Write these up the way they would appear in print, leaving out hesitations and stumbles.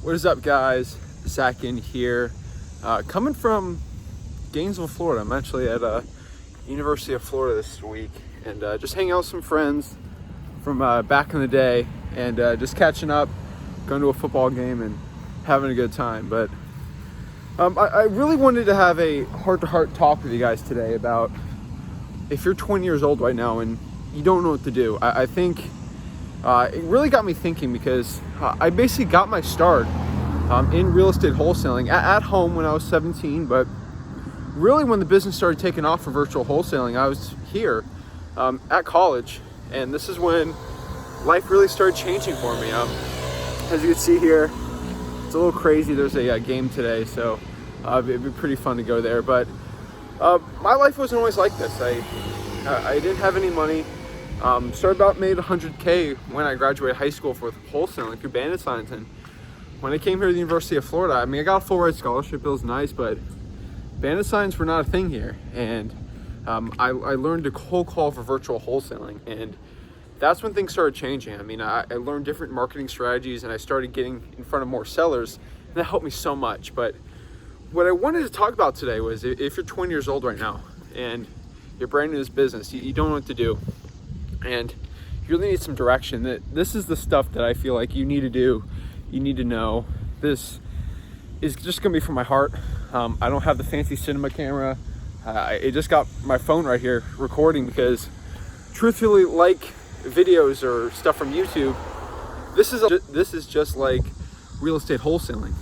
What is up, guys? Zach Ginn here, coming from Gainesville, Florida. I'm actually at University of Florida this week, and just hanging out with some friends from back in the day, and just catching up, going to a football game, and having a good time. But I really wanted to have a heart-to-heart talk with you guys today about if you're 20 years old right now and you don't know what to do. I think it really got me thinking, because I basically got my start in real estate wholesaling at home when I was 17, but really when the business started taking off for virtual wholesaling, I was here at college, and this is when life really started changing for me. As you can see here, it's a little crazy. There's a game today, so it'd be pretty fun to go there, but my life wasn't always like this. I didn't have any money. Made $100K when I graduated high school for wholesaling through Bandit Signs, and when I came here to the University of Florida, I got a full ride scholarship. It was nice, but Bandit Signs were not a thing here, and I learned to cold call for virtual wholesaling, and that's when things started changing. I learned different marketing strategies, and I started getting in front of more sellers, and that helped me so much. But what I wanted to talk about today was, if you're 20 years old right now and you're brand new to this business, you don't know what to do, and you really need some direction. This is the stuff that I feel like you need to do, you need to know. This is just gonna be from my heart. I don't have the fancy cinema camera. I just got my phone right here recording, because truthfully, like videos or stuff from YouTube, this is just like real estate wholesaling.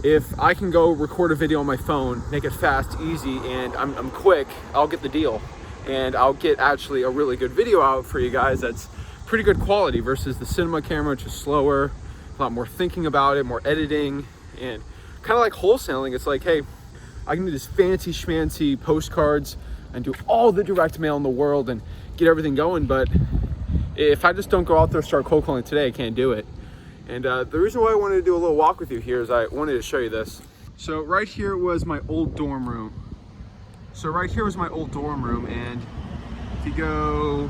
If I can go record a video on my phone, make it fast, easy, and I'm quick, I'll get the deal. And I'll get actually a really good video out for you guys that's pretty good quality, versus the cinema camera, which is slower, a lot more thinking about it, more editing. And kind of like wholesaling, it's like, hey, I can do this fancy schmancy postcards and do all the direct mail in the world and get everything going, but if I just don't go out there and start cold calling today, I can't do it. And the reason why I wanted to do a little walk with you here is I wanted to show you this. So right here was my old dorm room. And if you go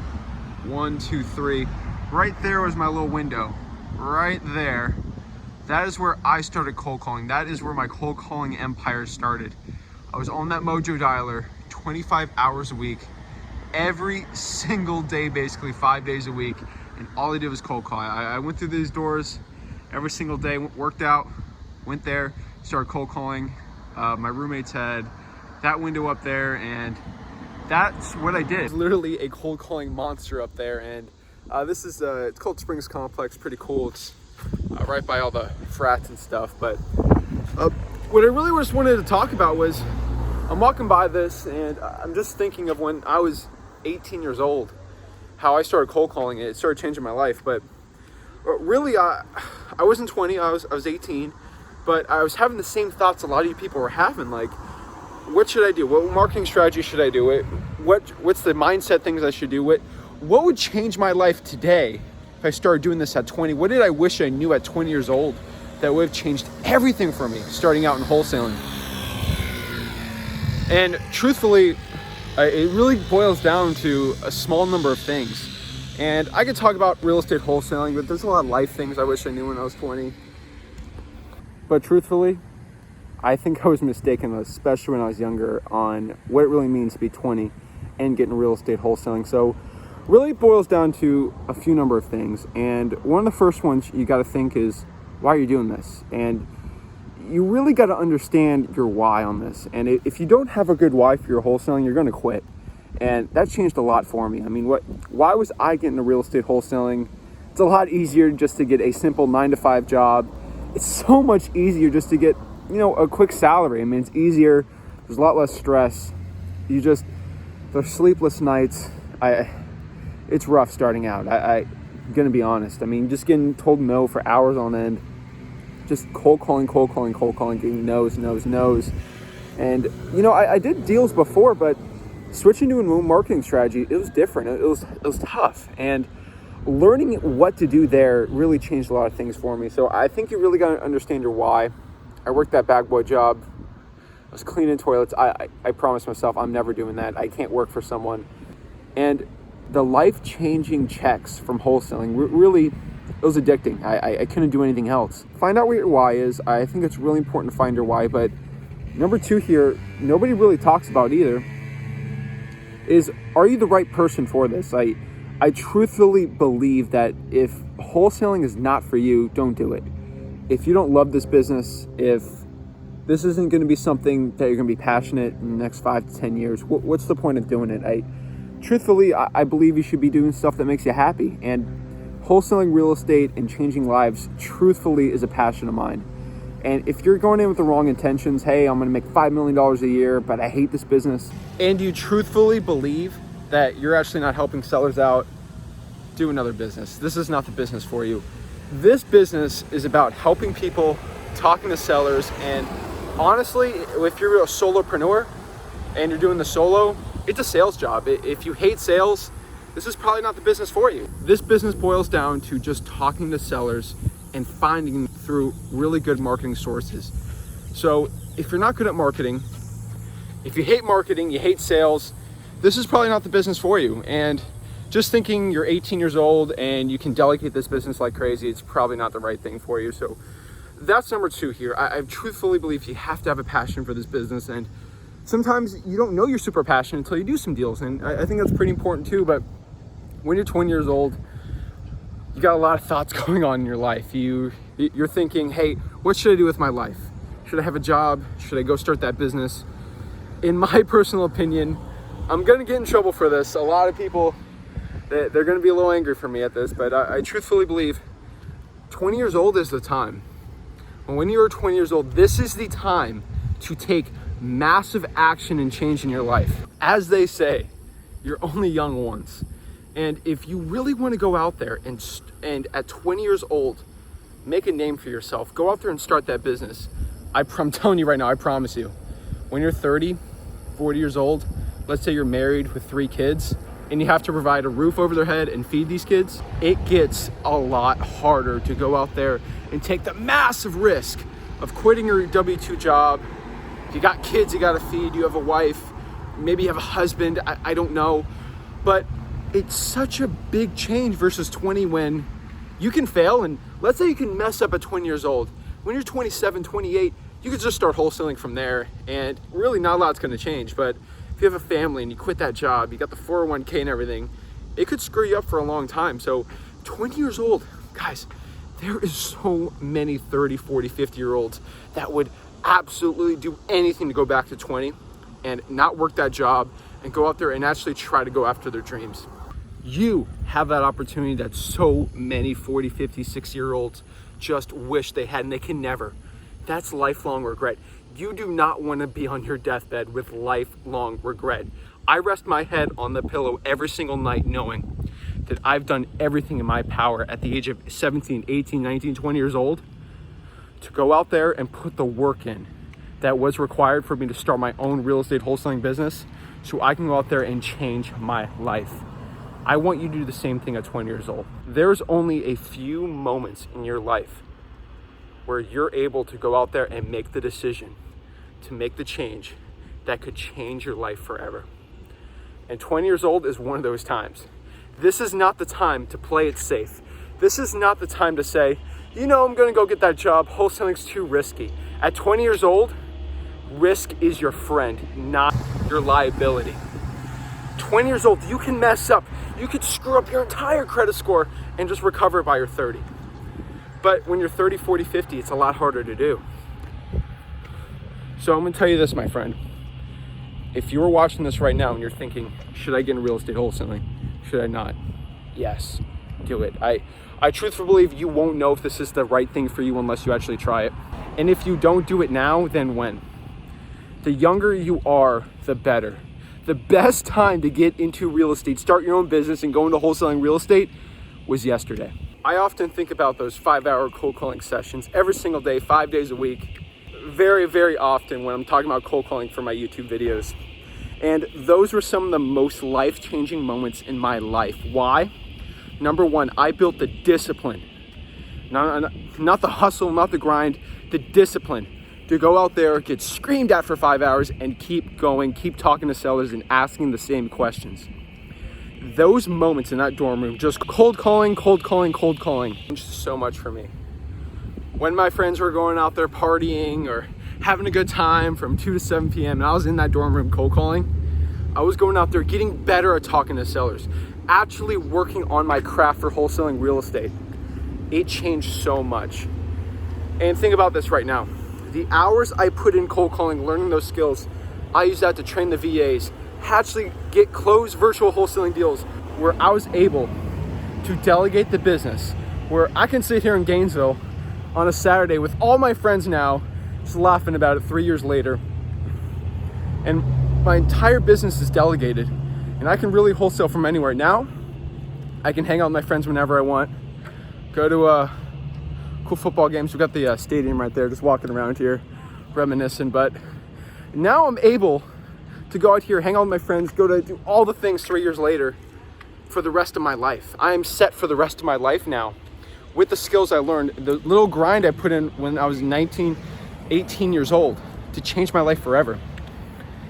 1, 2, 3, right there was my little window. Right there. That is where I started cold calling. That is where my cold calling empire started. I was on that Mojo dialer 25 hours a week, every single day, basically 5 days a week, and all I did was cold call. I went through these doors every single day, worked out, went there, started cold calling. My roommates had that window up there, and that's what I did. It's literally a cold calling monster up there, and this is it's called Springs Complex. Pretty cool. It's right by all the frats and stuff. But what I really just wanted to talk about was, I'm walking by this, and I'm just thinking of when I was 18 years old, how I started cold calling. It started changing my life. But really, I wasn't 20. I was 18, but I was having the same thoughts a lot of you people were having. Like, what should I do? What marketing strategy should I do? What's the mindset things I should do? What would change my life today if I started doing this at 20? What did I wish I knew at 20 years old that would have changed everything for me starting out in wholesaling? And truthfully, it really boils down to a small number of things. And I could talk about real estate wholesaling, but there's a lot of life things I wish I knew when I was 20. But truthfully, I think I was mistaken, especially when I was younger, on what it really means to be 20 and getting real estate wholesaling. So really it boils down to a few number of things. And one of the first ones you got to think is, why are you doing this? And you really got to understand your why on this. And if you don't have a good why for your wholesaling, you're going to quit. And that changed a lot for me. Why was I getting into real estate wholesaling? It's a lot easier just to get a simple 9-to-5 job. It's so much easier just to get a quick salary. It's easier. There's a lot less stress. There's sleepless nights. It's rough starting out. I'm gonna be honest. Just getting told no for hours on end. Just cold calling, getting no's. And I did deals before, but switching to a new marketing strategy, it was different. It was tough. And learning what to do there really changed a lot of things for me. So I think you really gotta understand your why. I worked that bag boy job. I was cleaning toilets. I promised myself I'm never doing that. I can't work for someone. And the life-changing checks from wholesaling really was addicting. I couldn't do anything else. Find out what your why is. I think it's really important to find your why. But number 2 here, nobody really talks about either, is, are you the right person for this? I truthfully believe that if wholesaling is not for you, don't do it. If you don't love this business, if this isn't going to be something that you're going to be passionate in the next 5 to 10 years, what's the point of doing it? Truthfully, I believe you should be doing stuff that makes you happy. And wholesaling real estate and changing lives, truthfully, is a passion of mine. And if you're going in with the wrong intentions, hey, I'm going to make $5 million a year, but I hate this business, and you truthfully believe that you're actually not helping sellers out, do another business. This is not the business for you. This business is about helping people, talking to sellers, and honestly, if you're a solopreneur and you're doing the solo, it's a sales job. If you hate sales, this is probably not the business for you. This business boils down to just talking to sellers and finding through really good marketing sources. So if you're not good at marketing, if you hate marketing, you hate sales, this is probably not the business for you. And just thinking you're 18 years old and you can delegate this business like crazy, it's probably not the right thing for you. So that's number 2 here. I truthfully believe you have to have a passion for this business, and sometimes you don't know you're super passionate until you do some deals, and I think that's pretty important too. But when you're 20 years old, you got a lot of thoughts going on in your life. You're thinking, hey, what should I do with my life? Should I have a job? Should I go start that business? In my personal opinion, I'm gonna get in trouble for this. A lot of people, they're gonna be a little angry for me at this, but I truthfully believe 20 years old is the time. When you're 20 years old, this is the time to take massive action and change in your life. As they say, you're only young once. And if you really want to go out there and at 20 years old, make a name for yourself, go out there and start that business. I'm telling you right now, I promise you, when you're 30, 40 years old, let's say you're married with 3 kids, and you have to provide a roof over their head and feed these kids, it gets a lot harder to go out there and take the massive risk of quitting your W-2 job. You got kids you gotta feed, you have a wife, maybe you have a husband, I don't know. But it's such a big change versus 20, when you can fail, and let's say you can mess up at 20 years old. When you're 27, 28, you can just start wholesaling from there, and really not a lot's gonna change. But if you have a family and you quit that job, you got the 401k and everything, it could screw you up for a long time. So 20 years old, guys, there is so many 30, 40, 50-year-olds that would absolutely do anything to go back to 20 and not work that job and go out there and actually try to go after their dreams. You have that opportunity that so many 40, 50, 60-year-olds just wish they had, and they can never. That's lifelong regret. You do not want to be on your deathbed with lifelong regret. I rest my head on the pillow every single night knowing that I've done everything in my power at the age of 17, 18, 19, 20 years old to go out there and put the work in that was required for me to start my own real estate wholesaling business so I can go out there and change my life. I want you to do the same thing at 20 years old. There's only a few moments in your life where you're able to go out there and make the decision to make the change that could change your life forever. And 20 years old is one of those times. This is not the time to play it safe. This is not the time to say, you know, I'm gonna go get that job, wholesaling's too risky. At 20 years old, risk is your friend, not your liability. 20 years old, you can mess up. You could screw up your entire credit score and just recover it by your 30. But when you're 30, 40, 50, it's a lot harder to do. So I'm gonna tell you this, my friend. If you were watching this right now and you're thinking, should I get in real estate wholesaling? Should I not? Yes, do it. I truthfully believe you won't know if this is the right thing for you unless you actually try it. And if you don't do it now, then when? The younger you are, the better. The best time to get into real estate, start your own business and go into wholesaling real estate was yesterday. I often think about those 5-hour cold calling sessions every single day, 5 days a week, very, very often when I'm talking about cold calling for my YouTube videos. And those were some of the most life-changing moments in my life. Why? Number one, I built the discipline, not the hustle, not the grind, the discipline to go out there, get screamed at for 5 hours and keep going, keep talking to sellers and asking the same questions. those moments in that dorm room, just cold calling, changed so much for me. When my friends were going out there partying or having a good time from 2 to 7 p.m. and I was in that dorm room cold calling, I was going out there getting better at talking to sellers, actually working on my craft for wholesaling real estate. It changed so much. And think about this right now. The hours I put in cold calling, learning those skills, I use that to train the VAs, actually get close virtual wholesaling deals where I was able to delegate the business, where I can sit here in Gainesville on a Saturday with all my friends now, just laughing about it 3 years later. And my entire business is delegated and I can really wholesale from anywhere. Now, I can hang out with my friends whenever I want, go to cool football games. We've got the stadium right there, just walking around here, reminiscing. But now I'm able to go out here, hang out with my friends, go to do all the things 3 years later for the rest of my life. I am set for the rest of my life now with the skills I learned, the little grind I put in when I was 19, 18 years old to change my life forever.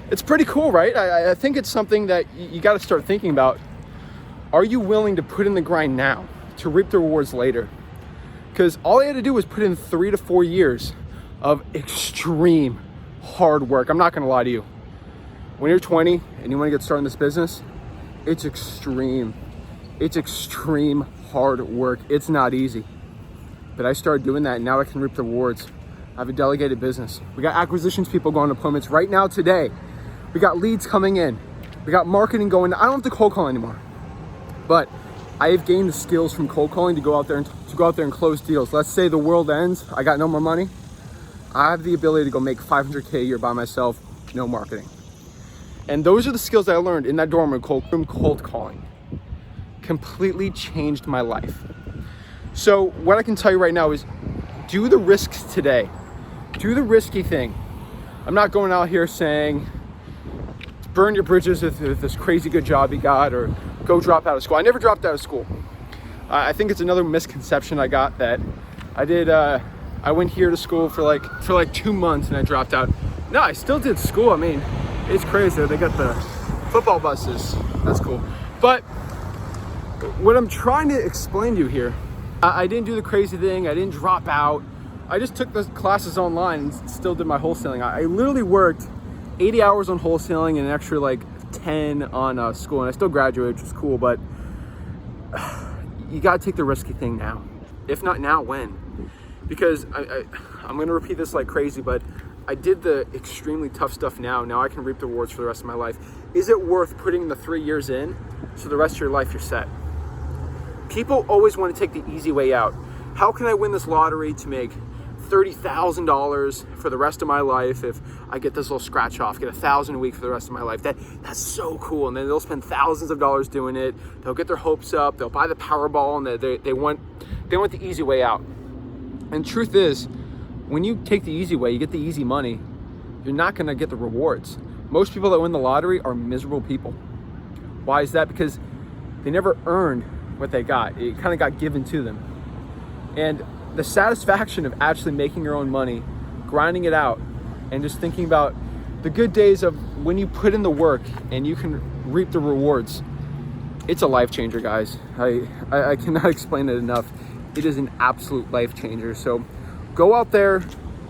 It's pretty cool, right? I think it's something that you got to start thinking about. Are you willing to put in the grind now to reap the rewards later? Because all I had to do was put in 3 to 4 years of extreme hard work. I'm not going to lie to you. When you're 20 and you want to get started in this business, it's extreme hard work. It's not easy. But I started doing that and now I can reap the rewards. I have a delegated business. We got acquisitions people going to appointments right now today. We got leads coming in. We got marketing going. I don't have to cold call anymore. But I have gained the skills from cold calling to go out there and close deals. Let's say the world ends, I got no more money. I have the ability to go make $500K a year by myself, no marketing. And those are the skills I learned in that dorm room cold calling. Completely changed my life. So what I can tell you right now is do the risks today. Do the risky thing. I'm not going out here saying burn your bridges with this crazy good job you got or go drop out of school. I never dropped out of school. I think it's another misconception I got that I did. I went here to school for like 2 months and I dropped out. No, I still did school. I mean, it's crazy. They got the football buses. That's cool. But what I'm trying to explain to you here, I didn't do the crazy thing. I didn't drop out. I just took the classes online and still did my wholesaling. I literally worked 80 hours on wholesaling and an extra like 10 on school, and I still graduated, which is cool. But you got to take the risky thing now. If not now, when? Because I'm going to repeat this like crazy, but I did the extremely tough stuff now. Now I can reap the rewards for the rest of my life. Is it worth putting the 3 years in so the rest of your life you're set? People always want to take the easy way out. How can I win this lottery to make $30,000 for the rest of my life if I get this little scratch off, get $1,000 a week for the rest of my life? That's so cool. And then they'll spend thousands of dollars doing it. They'll get their hopes up. They'll buy the Powerball, and they want the easy way out. And truth is, when you take the easy way, you get the easy money, you're not going to get the rewards. Most people that win the lottery are miserable people. Why is that? Because they never earned what they got. It kind of got given to them. And the satisfaction of actually making your own money, grinding it out, and just thinking about the good days of when you put in the work and you can reap the rewards, it's a life changer, guys. I cannot explain it enough. It is an absolute life changer. So go out there,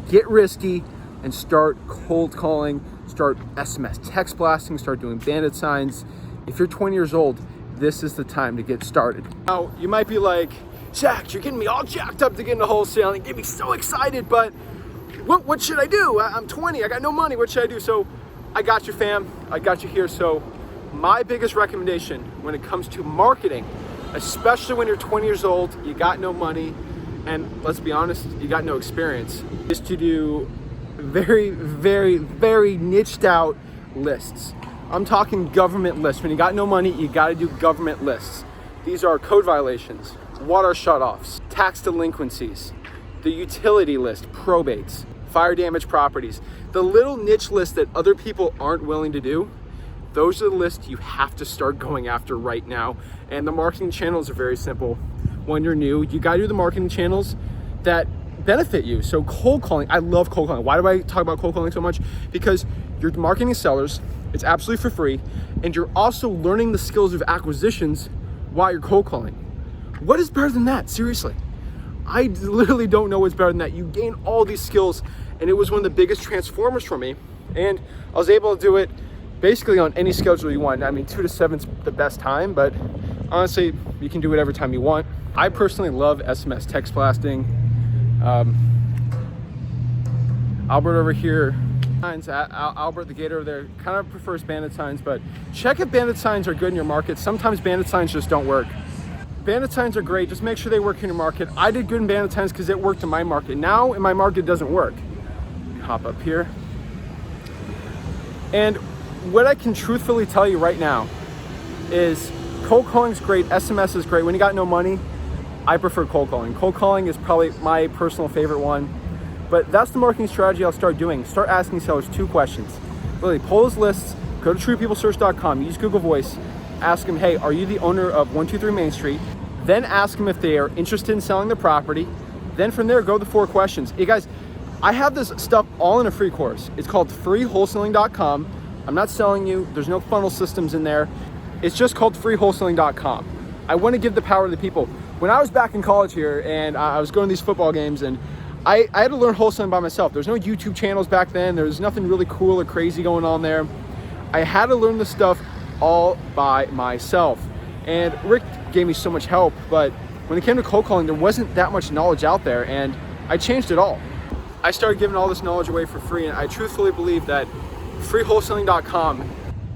get risky, and start cold calling, start SMS text blasting, start doing Bandit Signs. If you're 20 years old, this is the time to get started. Now, you might be like, Zach, you're getting me all jacked up to get into wholesaling, get me so excited, but what should I do? I'm 20, I got no money, what should I do? So I got you, fam, I got you here. So my biggest recommendation when it comes to marketing, especially when you're 20 years old, you got no money, and let's be honest, you got no experience, is to do very, very, very niched out lists. I'm talking government lists. When you got no money, you got to do government lists. These are code violations, water shutoffs, tax delinquencies, the utility list, probates, fire damage properties. The little niche lists that other people aren't willing to do, those are the lists you have to start going after right now. And the marketing channels are very simple. When you're new, you got to do the marketing channels that benefit you. So cold calling, I love cold calling. Why do I talk about cold calling so much? Because you're marketing sellers, it's absolutely for free, and you're also learning the skills of acquisitions while you're cold calling. What is better than that? Seriously. I literally don't know what's better than that. You gain all these skills, and it was one of the biggest transformers for me. And I was able to do it basically on any schedule you want. I mean, 2 to 7's the best time, but honestly, you can do it every time you want. I personally love SMS text blasting. Albert over here, Albert the Gator over there, kind of prefers Bandit Signs, but check if Bandit Signs are good in your market. Sometimes Bandit Signs just don't work. Bandit Signs are great, just make sure they work in your market. I did good in Bandit Signs because it worked in my market. Now in my market, it doesn't work. Hop up here. And what I can truthfully tell you right now is cold calling is great, SMS is great. When you got no money, I prefer cold calling. Cold calling is probably my personal favorite one. But that's the marketing strategy I'll start doing. Start asking sellers 2 questions. Literally pull those lists, go to truepeoplesearch.com, use Google Voice, ask them, hey, are you the owner of 123 Main Street? Then ask them if they are interested in selling the property. Then from there, go the 4 questions. Hey guys, I have this stuff all in a free course. It's called freewholesaling.com. I'm not selling you, there's no funnel systems in there. It's just called freewholesaling.com. I want to give the power to the people. When I was back in college here and I was going to these football games, and I had to learn wholesaling by myself. There's no YouTube channels back then. There was nothing really cool or crazy going on there. I had to learn this stuff all by myself. And Rick gave me so much help, but when it came to cold calling, there wasn't that much knowledge out there, and I changed it all. I started giving all this knowledge away for free, and I truthfully believe that freewholesaling.com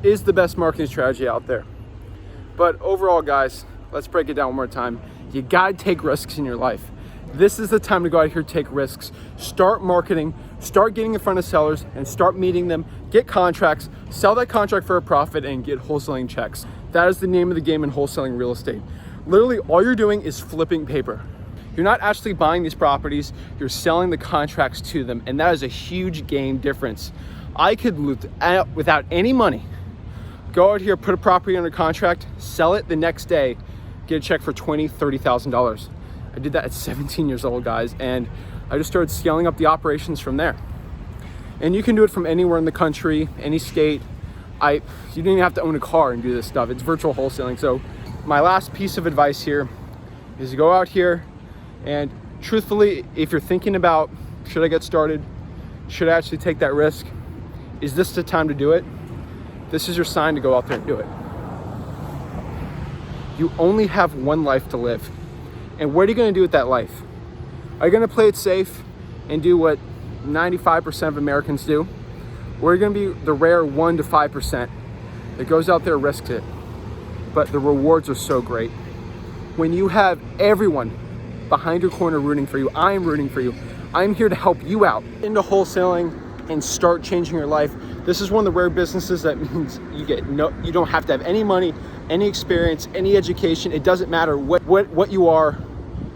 is the best marketing strategy out there. But overall, guys, let's break it down one more time. You gotta take risks in your life. This is the time to go out here, take risks, start marketing, start getting in front of sellers, and start meeting them, get contracts, sell that contract for a profit, and get wholesaling checks. That is the name of the game in wholesaling real estate. Literally, all you're doing is flipping paper. You're not actually buying these properties, you're selling the contracts to them, and that is a huge game difference. I could, without any money, go out here, put a property under contract, sell it the next day, get a check for $20,000, $30,000. I did that at 17 years old, guys, and I just started scaling up the operations from there. And you can do it from anywhere in the country, any state. You don't even have to own a car and do this stuff. It's virtual wholesaling. So my last piece of advice here is to go out here and truthfully, if you're thinking about, should I get started? Should I actually take that risk? Is this the time to do it? This is your sign to go out there and do it. You only have one life to live. And what are you going to do with that life? Are you going to play it safe and do what 95% of Americans do? Or are you going to be the rare 1 to 5% that goes out there and risks it? But the rewards are so great. When you have everyone behind your corner rooting for you, I am rooting for you. I'm here to help you out into wholesaling and start changing your life. This is one of the rare businesses that means you don't have to have any money, any experience, any education. It doesn't matter what you are.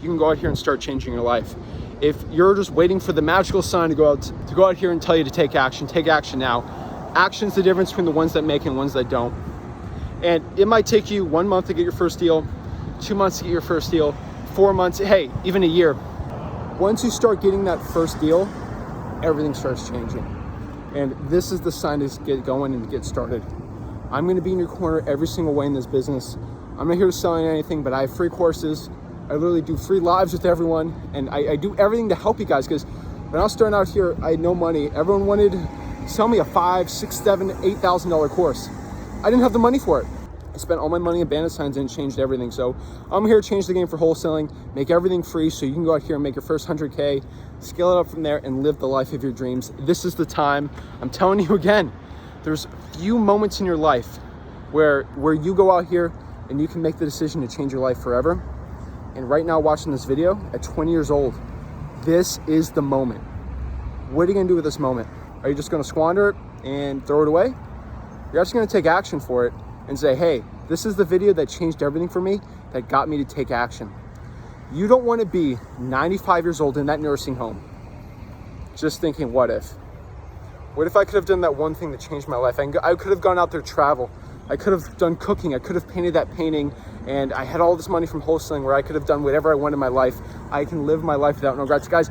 You can go out here and start changing your life. If you're just waiting for the magical sign to go out here and tell you to take action now. Action's the difference between the ones that make and ones that don't. And it might take you 1 month to get your first deal, 2 months to get your first deal, 4 months, hey, even a year. Once you start getting that first deal, everything starts changing. And this is the sign to get going and to get started. I'm going to be in your corner every single way in this business. I'm not here to sell you anything, but I have free courses. I literally do free lives with everyone, and I do everything to help you guys, because when I was starting out here, I had no money. Everyone wanted to sell me a $5,000, $6,000, $8,000 course. I didn't have the money for it. I spent all my money in Bandit Signs and changed everything. So I'm here to change the game for wholesaling, make everything free so you can go out here and make your first 100K, scale it up from there, and live the life of your dreams. This is the time. I'm telling you again, there's few moments in your life where you go out here and you can make the decision to change your life forever. And right now, watching this video at 20 years old, this is the moment. What are you gonna do with this moment? Are you just gonna squander it and throw it away? You're actually gonna take action for it and say, hey, this is the video that changed everything for me, that got me to take action. You don't wanna be 95 years old in that nursing home, just thinking, what if? What if I could have done that one thing that changed my life? I could have gone out there, travel. I could have done cooking. I could have painted that painting, and I had all this money from wholesaling where I could have done whatever I wanted in my life. I can live my life without no regrets. Guys,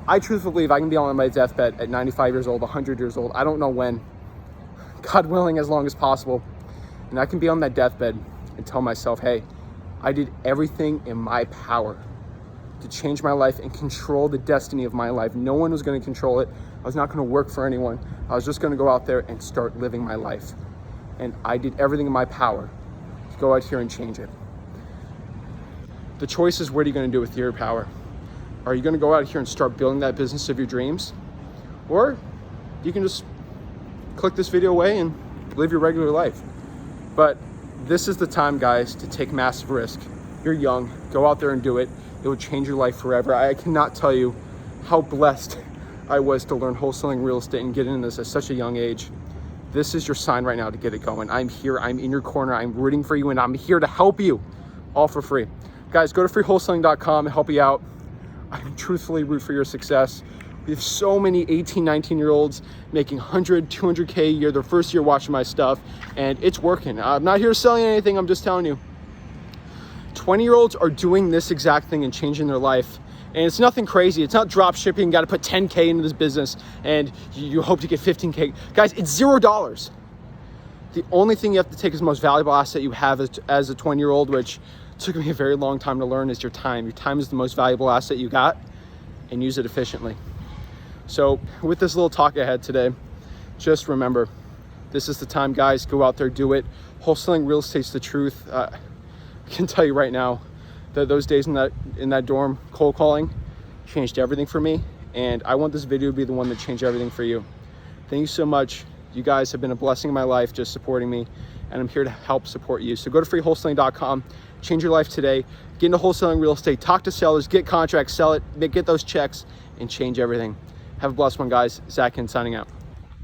I truthfully believe I can be on my deathbed at 95 years old, 100 years old. I don't know when, God willing, as long as possible. And I can be on that deathbed and tell myself, hey, I did everything in my power to change my life and control the destiny of my life. No one was going to control it. I was not going to work for anyone. I was just going to go out there and start living my life. And I did everything in my power to go out here and change it. The choice is, what are you going to do with your power? Are you going to go out here and start building that business of your dreams? Or you can just click this video away and live your regular life. But this is the time, guys, to take massive risk. You're young. Go out there and do it. It will change your life forever. I cannot tell you how blessed I was to learn wholesaling real estate and get into this at such a young age. This is your sign right now to get it going. I'm here. I'm in your corner. I'm rooting for you, and I'm here to help you, all for free. Guys, go to freewholesaling.com and help you out. I truthfully root for your success. We have so many 18, 19-year-olds making 100, 200K a year their first year watching my stuff, and it's working. I'm not here selling anything. I'm just telling you. 20-year-olds are doing this exact thing and changing their life. And it's nothing crazy. It's not drop shipping. Got to put 10K into this business and you hope to get 15K. Guys, it's $0. The only thing you have to take as the most valuable asset you have as a 20-year-old, which took me a very long time to learn, is your time. Your time is the most valuable asset you got, and use it efficiently. So with this little talk I had today, just remember, this is the time, guys. Go out there, do it. Wholesaling real estate's the truth. I can tell you right now that those days in that dorm cold calling changed everything for me, and I want this video to be the one that changed everything for you. Thank you so much. You guys have been a blessing in my life, just supporting me, and I'm here to help support you. So go to freewholesaling.com, change your life today, get into wholesaling real estate, talk to sellers, get contracts, sell it, get those checks, and change everything. Have a blessed one, guys. Zach Ginn signing out.